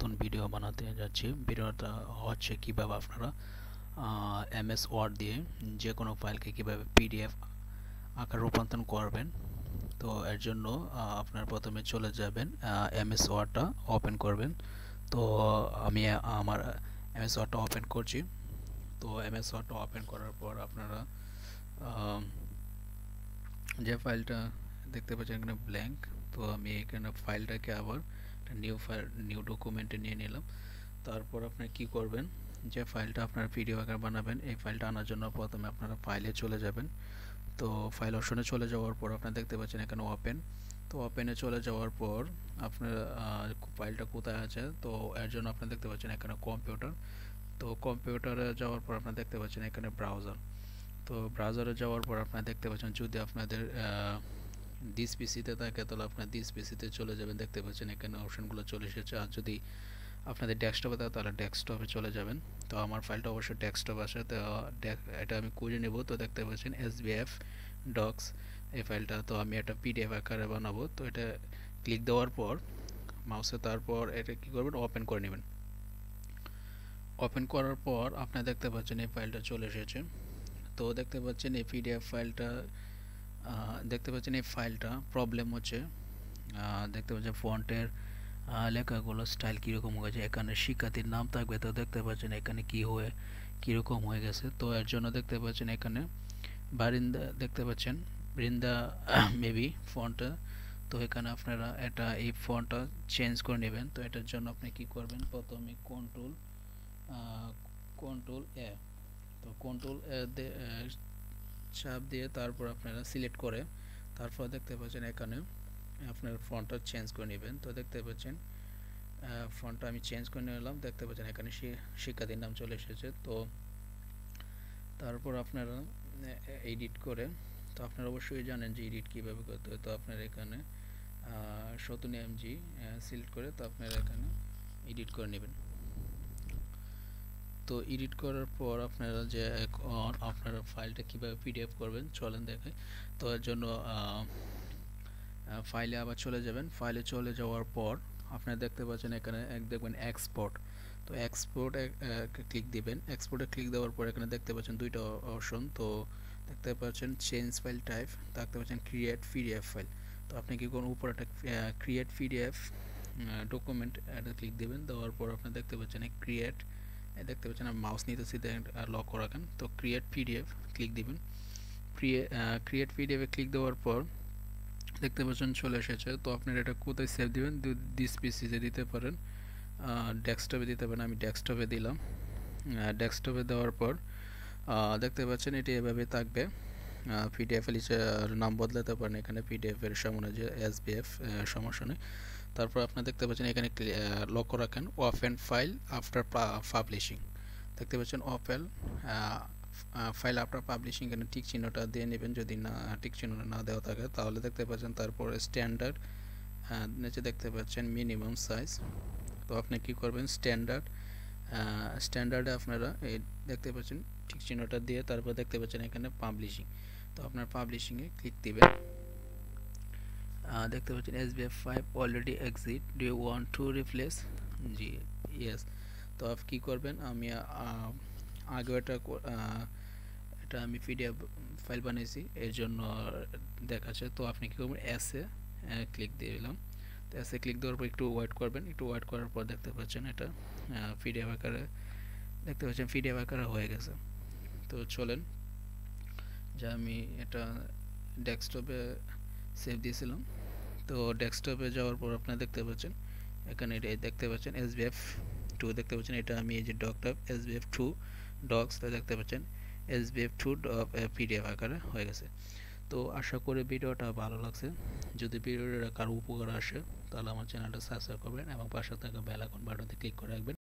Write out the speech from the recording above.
নতুন ভিডিও বানাতে যাচ্ছি। ভিডিওটা হচ্ছে কিভাবে আপনারা MS ওয়ার্ড দিয়ে যে কোনো ফাইলকে কিভাবে PDF আকারে রূপান্তর করবেন। তো এর জন্য আপনারা প্রথমে চলে যাবেন MS ওয়ার্ডটা ওপেন করবেন। তো আমি আমার MS ওয়ার্ডটা ওপেন করছি। তো MS ওয়ার্ডটা ওপেন করার পর আপনারা যে ফাইলটা দেখতে পাচ্ছেন এখানে ব্ল্যাঙ্ক। তো আমি এখানে ফাইলটাকে আবার নিউ ডকুমেন্টে নিয়ে নিলাম। তারপর আপনি কি করবেন, যে ফাইলটা আপনারা পিডিএফ আকারে বানাবেন এই ফাইলটা আনার জন্য প্রথমে আপনারা ফাইলে চলে যাবেন। তো ফাইল অপশনে চলে যাওয়ার পর আপনারা দেখতে পাচ্ছেন এখানে ওপেন। তো ওপেনে চলে যাওয়ার পর আপনার ফাইলটা কোথায় আছে, তো এর জন্য আপনারা দেখতে পাচ্ছেন এখানে কম্পিউটার। তো কম্পিউটারে যাওয়ার পর আপনারা দেখতে পাচ্ছেন এখানে ব্রাউজার। তো ব্রাউজারে যাওয়ার পর আপনারা দেখতে পাচ্ছেন যদি আপনাদের দিস পিসিতে থাকে তাহলে আপনার দিস পিসিতে চলে যাবেন। দেখতে পাচ্ছেন এখানে অপশনগুলো চলে এসেছে। আর যদি আপনাদের ডেস্কটপে থাকে তাহলে ডেস্কটপে চলে যাবেন। তো আমার ফাইলটা অবশ্যই ডেস্কটপ আছে, তো এটা আমি খুঁজে নেব। তো দেখতে পাচ্ছেন SBF ডক্স এই ফাইলটা। তো আমি এটা PDF আকারে বানাবো। তো এটা ক্লিক দেওয়ার পর মাউসে তারপর এটা কি করবেন, ওপেন করে নেবেন। ওপেন করার পর আপনারা দেখতে পাচ্ছেন এই ফাইলটা চলে এসেছে। তো দেখতে পাচ্ছেন এই PDF ফাইলটা প্রবলেম হচ্ছে। দেখতে পাচ্ছেন ফন্টের লেখাগুলো স্টাইল কীরকম হয়েছে, এখানে শিক্ষার্থীর নাম থাকবে। তো দেখতে পাচ্ছেন এখানে কীরকম হয়ে গেছে। তো এর জন্য দেখতে পাচ্ছেন এখানে বারিন্দা দেখতে পাচ্ছেন বৃন্দা মেবি ফন্টটা। তো এখানে আপনারা এই ফন্টটা চেঞ্জ করে নেবেন। তো এটার জন্য আপনি কি করবেন, প্রথমে কন্ট্রোল এ, তো কন্ট্রোল চাপ দিয়ে তারপর আপনারা সিলেক্ট করে তারপর দেখতে পাচ্ছেন এখানে আপনার ফন্টটা চেঞ্জ করে নেবেন। তো দেখতে পাচ্ছেন ফন্টটা আমি চেঞ্জ করে নিলাম। দেখতে পাচ্ছেন এখানে শিক্ষার্থীর নাম চলে এসেছে। তো তারপর আপনারা এডিট করে, তো আপনারা অবশ্যই জানেন যে এডিট কীভাবে করতে হয়। তো আপনারা এখানে 17 mg সিলেক্ট করে তো আপনারা এখানে এডিট করে নেবেন। তো এডিট করার পর আপনারা যে আপনারা ফাইলটা কিভাবে PDF করবেন চলেন দেখাই। তো এর জন্য ফাইলে আবার চলে যাবেন। ফাইলে চলে যাওয়ার পর আপনারা দেখতে পাচ্ছেন এখানে দেখবেন এক্সপোর্ট। তো এক্সপোর্ট ক্লিক দিবেন। এক্সপোর্টে ক্লিক দেওয়ার পর এখানে দেখতে পাচ্ছেন দুইটা অপশন। তো দেখতে পাচ্ছেন চেঞ্জ ফাইল টাইপ, দেখতে পাচ্ছেন ক্রিয়েট PDF ফাইল। তো আপনি কি করুন, উপরে একটা ক্রিয়েট PDF ডকুমেন্ট এটা ক্লিক দিবেন। দেওয়ার পর আপনি দেখতে পাচ্ছেন দেখতে পাচ্ছেন আমি মাউস নিতেছি, লক রাখেন। তো ক্রিয়েট PDF ক্লিক দিবেন। ক্রিয়েট PDF এ ক্লিক দেওয়ার পর দেখতে পাচ্ছেন চলে এসেছে। তো আপনারা এটা কোথায় সেভ দিবেন, দিস পিসিতে দিতে পারেন, ডেস্কটপে দিতে পারেন। আমি ডেস্কটপে দিলাম। ডেস্কটপে দেওয়ার পর দেখতে পাচ্ছেন এটি এভাবে থাকবে। PDF এর নাম বদলাতে পারেন, এখানে PDF এর সামনে যে SBF সমস্যা নেই। তারপর আপনি দেখতে পাচ্ছেন এখানে লক্ষ্য রাখেন ওপেন ফাইল আফটার পাবলিশিং। দেখতে পাচ্ছেন ওপেন ফাইল আফটার পাবলিশিং, এখানে টিক চিহ্নটা দিয়ে নেবেন। যদি না টিক চিহ্নটা না দেওয়া থাকে তাহলে দেখতে পাচ্ছেন তারপরে স্ট্যান্ডার্ড নিচে দেখতে পাচ্ছেন মিনিমাম সাইজ। তো আপনি কি করবেন, স্ট্যান্ডার্ডে আপনারা এই দেখতে পাচ্ছেন ঠিক চিহ্নটা দিয়ে তারপর দেখতে পাচ্ছেন এখানে পাবলিশিং। তো আপনার পাবলিশিংয়ে ক্লিক দিবেন। দেখতে পাচ্ছেন SBF5 already exit, do you want to replace, জি ইয়েস। তো আপনি কী করবেন, আমি আগে এটা আমি PDF ফাইল বানিয়েছি এর জন্য দেখাচ্ছে। তো আপনি কী করবেন, এসে ক্লিক দিলাম। তো এসে ক্লিক দেওয়ার পর একটু ওয়েট করবেন। একটু ওয়েট করার পর দেখতে পাচ্ছেন এটা PDF আকারে হয়ে গেছে। তো চলেন যে আমি এটা ডেস্কটপে সেভ দিয়েছিলাম। তো ডেস্কটপে যাওয়ার পর আপনারা দেখতে পাচ্ছেন এখানে এটা দেখতে পাচ্ছেন SBF2 দেখতে পাচ্ছেন, এটা আমি এই যে ডকটপ SBF2 ডক্স দেখতে পাচ্ছেন SBF2 PDF আকারে হয়ে গেছে। তো আশা করি ভিডিওটা ভালো লাগছে। যদি ভিডিওটা কারো উপকার আসে তাহলে আমার চ্যানেলটা সাবস্ক্রাইব করবেন এবং পাশে থাকা বেল আইকন বাটনতে ক্লিক করে রাখবেন।